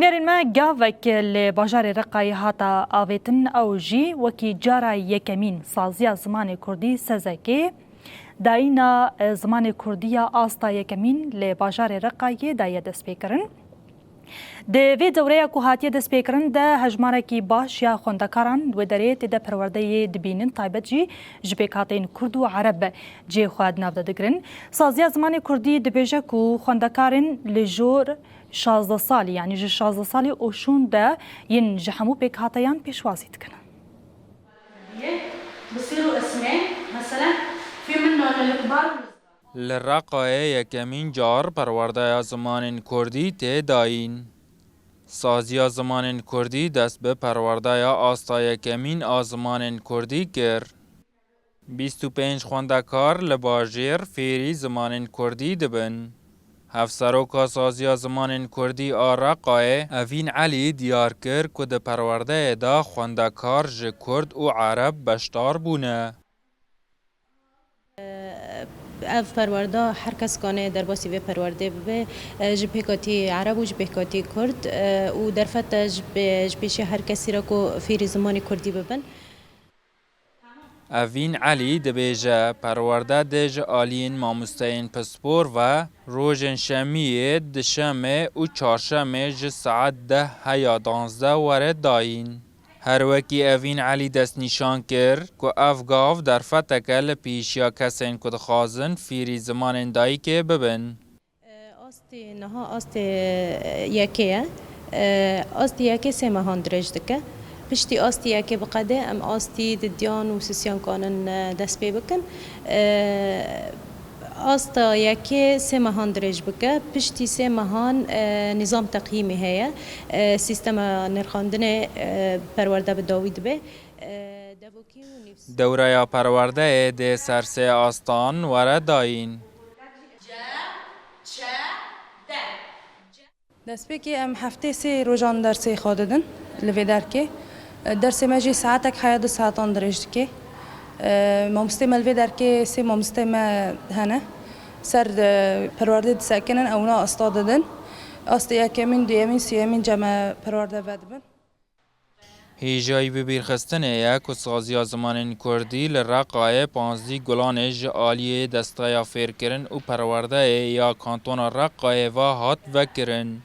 بینرین ما گاوک لباجار رقای هاتا آویتن او جی وکی جارا یکمین سازیا زمان کردی سزکی داینا زمان کردی آستا یکمین لباجار رقای دای دست پیکرن. دوی دوره که هاتی دست پیکرن ده هجماره کی باش یا خوندکاران و دریت ده پرورده دبینن تایبت جی جبکاتین کرد و عرب جی خواد نافده دگرن. سازیا زمان کردی دبیجه که خوندکارن لجور 16 سالی یعنی 16 سالی اوشون ده ین جهمو بکاتیان پیشوازی کنن. بصيروا اسمين مثلا في منه للكبار لرقای یکمین جار پرورده زمان کردی ته داین. سازی زمان کردی دست به پرورده آستا یکمین آزمان کردی کر. 25 خوندکار لباجیر فیری زمان کردی دبن. هفسروکا سازی زمان کردی آرقای اوین علی دیار کر که ده پرورده دا خوندکار ج کرد و عرب بشتار بونه. اف پرورده هر کس کنه در باسی و پرورده به جبهکاتی عرب و جبهکاتی کرد و در فتح جبهش هر کسی را که فیر زمان کردی ببن. اوین علی دبیجه پرورده دج آلین ماموستین پسپور و روژن شمیه دشمه و چارشمه ج ساعت 10 یا 12 ورد داین. هر وکی اوین علی دست نشان کر که افگاف در فتکه لپیش یا کسین که دخوازن فیری زمان دایی که ببن. آستی نها آستی یکیه آستی یکی سه ماهان درج دکه پشتی آستی یکی بقده ام آستی دیان و سیسیان کانن دست پی بکن آستا یکی سه ماهان درج بکه پشتی سه ماهان نظام تقییمی هیا سیستم نرخاندن پرورده به داوید به دوره یا پرورده ده سرسه آستان ورد داین. دست بکی ام هفته سه روزان درسی خاددن لوی درکی درس ماجی ساعتک حیات ساعتان درجت که مامستم لوی درکی سه مامستم هنه سر پرورده ساکنن اونا استاددن استی یکمین دیمین سیمین جمع پرورده بدبن. هیجایی ببیر خستنه یک و سازی زمان کردی لرقای 15 گلانج آلیه دستای فیر کرن و پرورده یا کانتون رقای و هات وکرن.